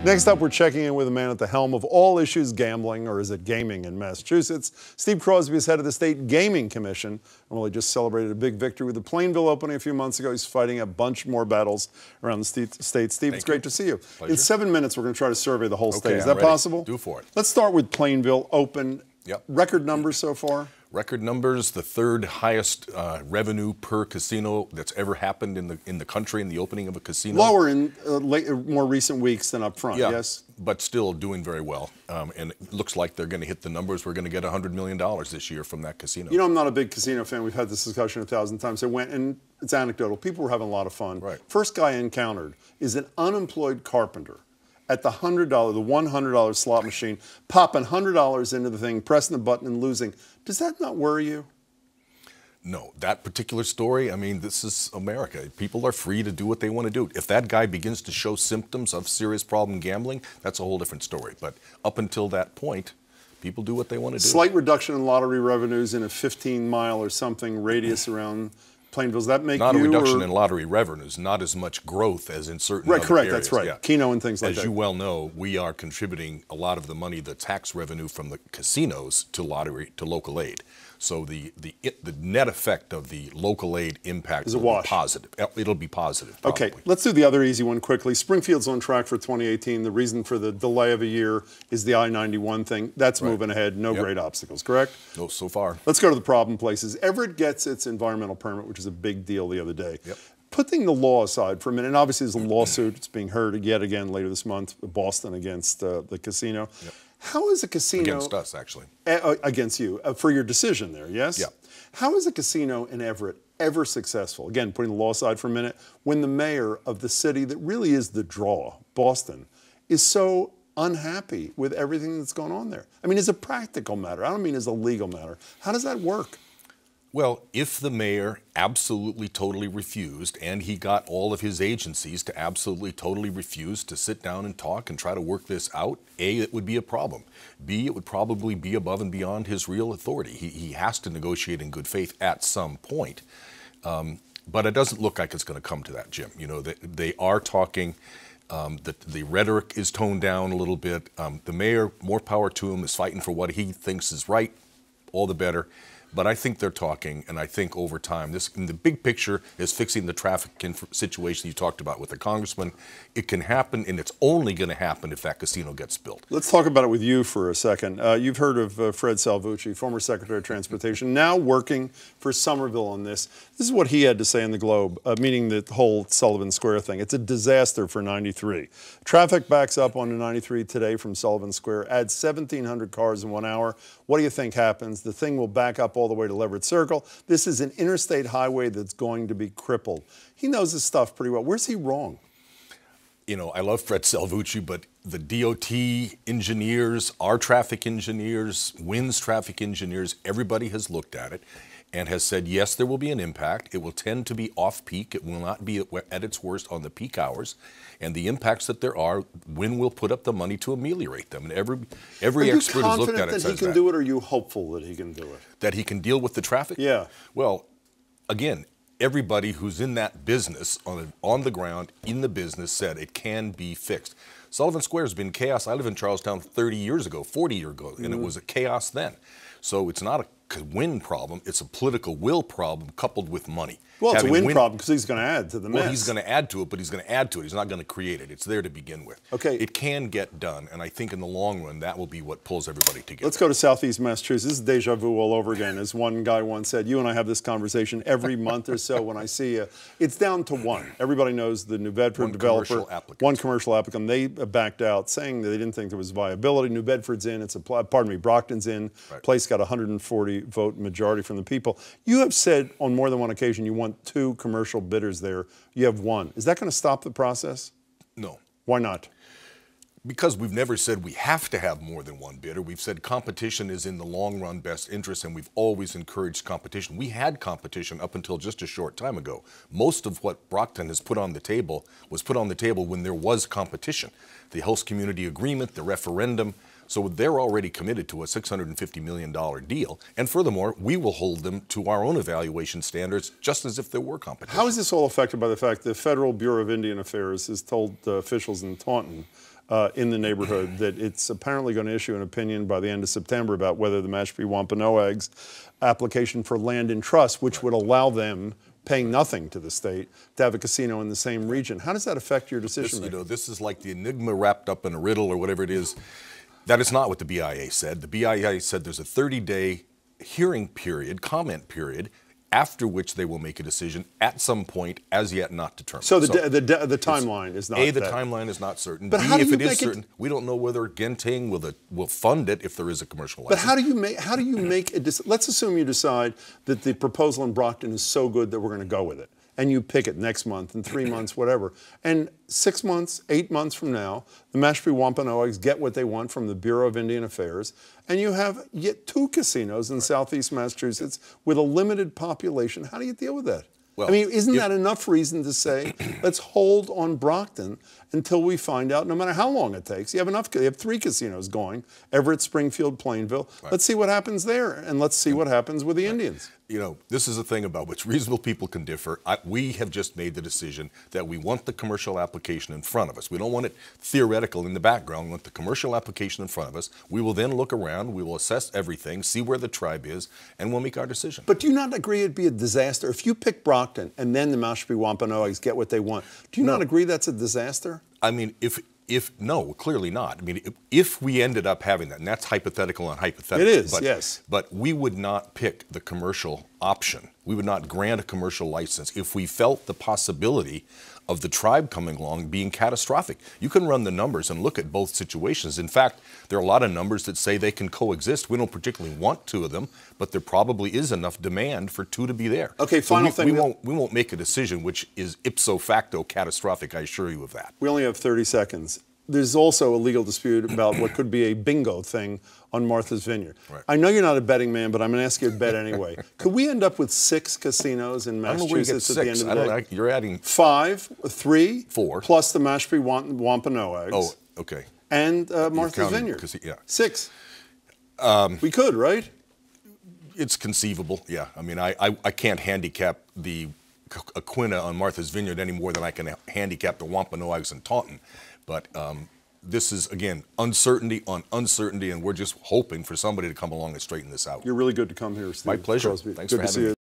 Next up, we're checking in with a man at the helm of all issues gambling, or is it gaming, in Massachusetts. Steve Crosby is head of the State Gaming Commission, and while he just celebrated a big victory with the Plainville opening a few months ago, he's fighting a bunch more battles around the state. Steve, it's great to see you. Pleasure. In 7 minutes, we're going to try to survey the whole state. Is I'm that ready. possible? Do for it. Let's start with Plainville open. Yep. Record numbers so far? Record numbers, the third highest revenue per casino that's ever happened in the country in the opening of a casino. Lower in more recent weeks than up front, yeah, yes? But still doing very well. And it looks like they're going to hit the numbers. We're going to get $100 million this year from that casino. You know, I'm not a big casino fan. We've had this discussion 1,000 times. I went, and it's anecdotal. People were having a lot of fun. Right. First guy I encountered is an unemployed carpenter at the $100 slot machine, popping $100 into the thing, pressing the button and losing. Does that not worry you? No, that particular story, I mean, this is America. People are free to do what they want to do. If that guy begins to show symptoms of serious problem gambling, that's a whole different story. But up until that point, people do what they want to do. Slight reduction in lottery revenues in a 15-mile or something radius around Plainville. Does that make not you? Not a reduction in lottery revenues, not as much growth as in certain other correct, areas. that's right. Yeah. Keno and things like that. As you well know, we are contributing a lot of the money, the tax revenue from the casinos to local aid. So the net effect of the local aid impact is a will wash. Be positive. It'll be positive, probably. Okay, let's do the other easy one quickly. Springfield's on track for 2018. The reason for the delay of a year is the I-91 thing. That's moving ahead. No great obstacles, correct? No, so far. Let's go to the problem places. Everett gets its environmental permit, which is a big deal the other day. Yep. Putting the law aside for a minute, and obviously there's a lawsuit. It's being heard yet again later this month, Boston against the casino. Yep. How is a casino... Against us, actually. Against you, for your decision there, yes? Yeah. How is a casino in Everett ever successful, again, putting the law aside for a minute, when the mayor of the city that really is the draw, Boston, is so unhappy with everything that's going on there? I mean, as a practical matter. I don't mean as a legal matter. How does that work? Well, if the mayor absolutely totally refused, and he got all of his agencies to absolutely totally refuse to sit down and talk and try to work this out, A, it would be a problem. B, it would probably be above and beyond his real authority. He has to negotiate in good faith at some point. But it doesn't look like it's going to come to that, Jim. You know, they are talking. The rhetoric is toned down a little bit. The mayor, more power to him, is fighting for what he thinks is right, all the better. But I think they're talking, and I think over time, this, in the big picture, is fixing the traffic situation you talked about with the congressman. It can happen, and it's only going to happen if that casino gets built. Let's talk about it with you for a second. You've heard of Fred Salvucci, former Secretary of Transportation, now working for Somerville on this. This is what he had to say in the Globe, meaning the whole Sullivan Square thing. It's a disaster for 93. Traffic backs up onto 93 today from Sullivan Square, adds 1,700 cars in 1 hour. What do you think happens? The thing will back up all the way to Leverett Circle. This is an interstate highway that's going to be crippled. He knows his stuff pretty well. Where's he wrong? You know, I love Fred Salvucci, but the DOT engineers, our traffic engineers, WINS traffic engineers, everybody has looked at it and has said, yes, there will be an impact. It will tend to be off-peak. It will not be at its worst on the peak hours. And the impacts that there are, WIN will put up the money to ameliorate them. And every expert who's looked at it says that. Are you confident that he can do it, or are you hopeful that he can do it? That he can deal with the traffic? Yeah. Well, again, everybody who's in that business, on the ground, in the business, said it can be fixed. Sullivan Square has been chaos. I lived in Charlestown 30 years ago, 40 years ago, and it was a chaos then. So it's not a WIN problem, it's a political will problem coupled with money. Well, it's a WIN problem because he's going to add to the mess. Well, he's going to add to it, but he's going to add to it. He's not going to create it. It's there to begin with. Okay. It can get done, and I think in the long run, that will be what pulls everybody together. Let's go to Southeast Massachusetts. This is deja vu all over again. As one guy once said, you and I have this conversation every month or so when I see you. It's down to one. Everybody knows the New Bedford developer. One commercial applicant. They backed out, saying that they didn't think there was viability. New Bedford's in. Brockton's in. Right. Place got 140 vote majority from the people. You have said on more than one occasion you want 2 commercial bidders there. You have 1. Is that going to stop the process? No. Why not? Because we've never said we have to have more than 1 bidder. We've said competition is in the long run best interest, and we've always encouraged competition. We had competition up until just a short time ago. Most of what Brockton has put on the table was put on the table when there was competition. The host community agreement, the referendum, So they're already committed to a $650 million deal. And furthermore, we will hold them to our own evaluation standards just as if there were competition. How is this all affected by the fact the Federal Bureau of Indian Affairs has told officials in Taunton in the neighborhood that it's apparently going to issue an opinion by the end of September about whether the Mashpee Wampanoags application for land in trust, which would allow them, paying nothing to the state, to have a casino in the same region. How does that affect your decision making? This is like the enigma wrapped up in a riddle or whatever it is. That is not what the BIA said. The BIA said there's a 30-day hearing period, comment period, after which they will make a decision at some point as yet not determined. So the timeline is not A, the timeline is not certain. But B, how do if you it is make certain, we don't know whether Genting will fund it if there is a commercial license. But how do you make a decision? Let's assume you decide that the proposal in Brockton is so good that we're going to go with it. And you pick it next month, in 3 months, whatever. And 6 months, 8 months from now, the Mashpee Wampanoags get what they want from the Bureau of Indian Affairs, and you have yet 2 casinos in southeast Massachusetts with a limited population. How do you deal with that? Well, I mean, isn't that enough reason to say, let's hold on Brockton until we find out, no matter how long it takes. You have 3 casinos going, Everett, Springfield, Plainville. Right. Let's see what happens there, and let's see what happens with the Indians. You know, this is a thing about which reasonable people can differ. We have just made the decision that we want the commercial application in front of us. We don't want it theoretical in the background. We want the commercial application in front of us. We will then look around, we will assess everything, see where the tribe is, and we'll make our decision. But do you not agree it'd be a disaster? If you pick Brockton and then the Mashpee Wampanoags get what they want, do you not agree that's a disaster? I mean, no, clearly not. I mean, if we ended up having that, and that's hypothetical and hypothetical. It is, yes. But we would not pick the commercial option. We would not grant a commercial license if we felt the possibility of the tribe coming along being catastrophic. You can run the numbers and look at both situations. In fact, there are a lot of numbers that say they can coexist. We don't particularly want 2 of them, but there probably is enough demand for 2 to be there. Okay, final thing. We won't make a decision which is ipso facto catastrophic, I assure you of that. We only have 30 seconds. There's also a legal dispute about what could be a bingo thing on Martha's Vineyard. Right. I know you're not a betting man, but I'm going to ask you to bet anyway. Could we end up with 6 casinos in Massachusetts at the end of the day? You're adding 5, 3, 4, plus the Mashpee Wampanoags. Oh, okay. And Martha's Vineyard. 6. We could, right? It's conceivable. Yeah. I mean, I can't handicap the Aquina on Martha's Vineyard any more than I can handicap the Wampanoags in Taunton. But this is, again, uncertainty on uncertainty, and we're just hoping for somebody to come along and straighten this out. You're really good to come here, Steve. My pleasure. Crosby. Thanks good for having me.